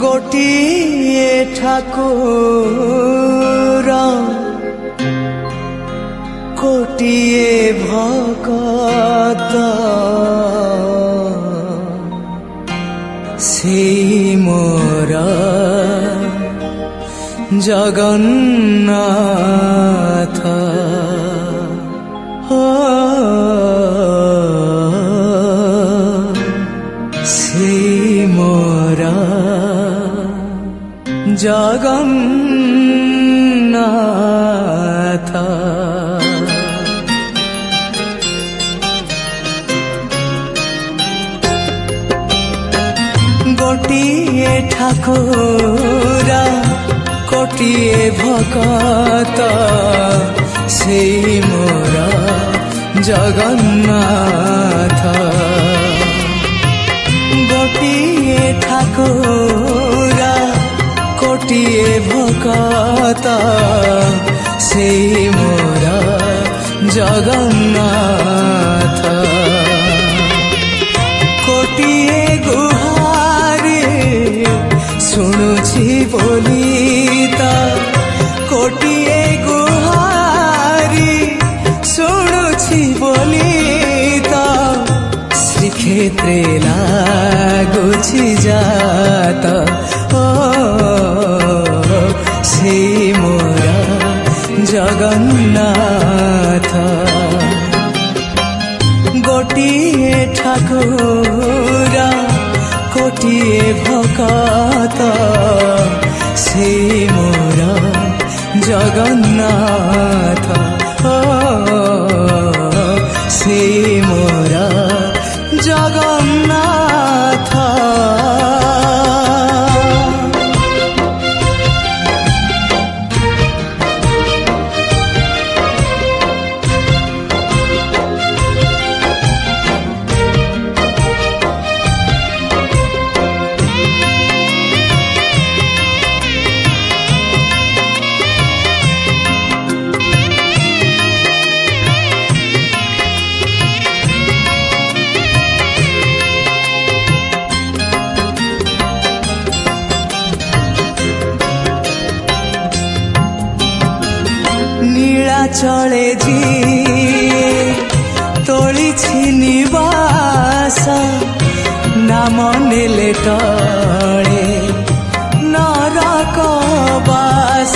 गोटिए ठाकुर कोटिए भगत से मोर जगन्नाथ से मोर जगन्नाथ गोटिए ठाकुर कोटिए भगत से मोर जगन्नाथ गोटिए ठाकुर कोटिए भगत से मोर जगन्नाथ कोटिए गुहारी शुणुछि बोलिता कोटिए गुहारी शुणुछि बोलिता श्रीक्षेत्रे लागुछि जात से मोर जगन्नाथ गोटिए ठाकुर कोटिए भगत से मोर जगन्नाथ से मोर जगन्नाथ चले जिए तोलिछि निवास नाम नेले टळे नरक बास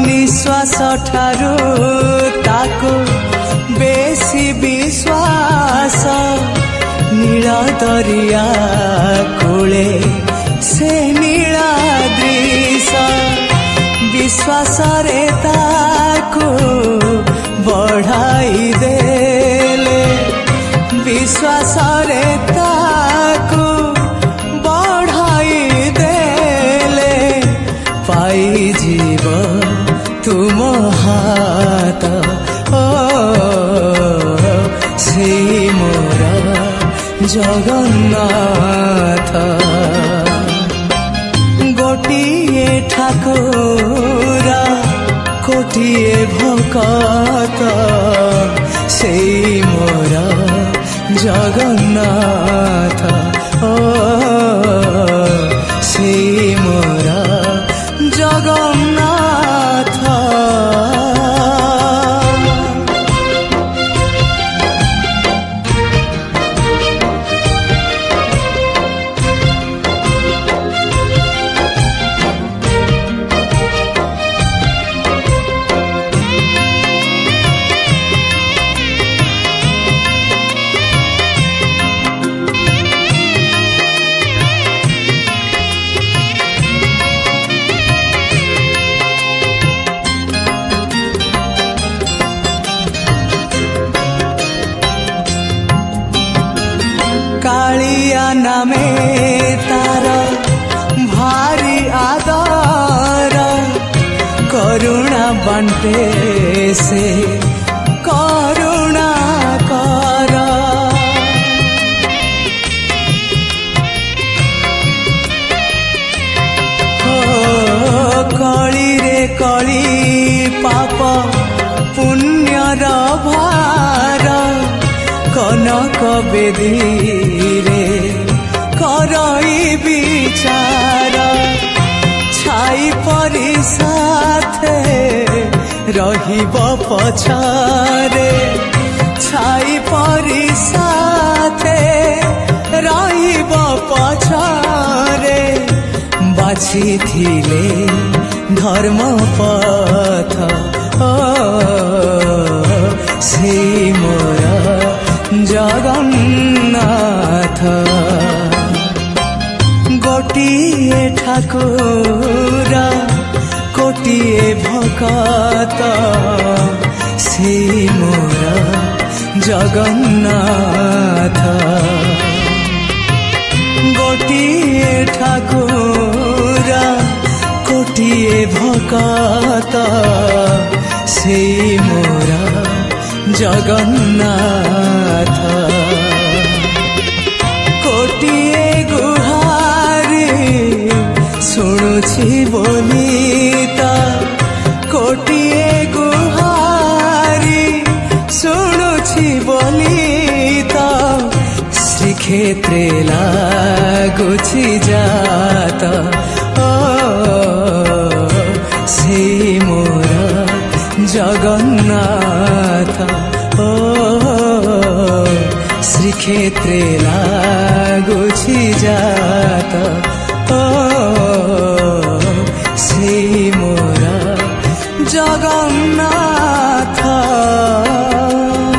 निश्वास ठारू ताको बेसी विश्वास नील दरिया कूले से नीलाद्रिश विश्वास रे ताको बढ़ाई देले विश्वास रे ताको बढ़ाई देले पाई जीव तुम हाथ से मोर जगन्नाथ गोटिए ठाकुर कोटिए भगत से मोर जगन्नाथ से मोर जगन्नाथ नामे तार भारी आदर करुणा बांटे से करुणा कर कली रे कली पाप पुण्यर भार कनक बेदी रे करई विचार छाई परी साथे रहिब पछरे छाई परी साथे रहिब पछरे बाछि थिले धर्म पथ से मोर जगन्नाथ गोटिए ठाकुर कोटिए भकत से मोर जगन्नाथ गोटिए ठाकुर कोटिए भकत से मोर जगन्नाथ कोटिए गुहारी शुणुछि बोली त कोटिए गुहारी शुणुछि बोली त श्रीक्षेत्रे लागुछि जात से मोर जगन्नाथ श्रीक्षेत्रे लागुछि जात से मोर जगन्नाथ।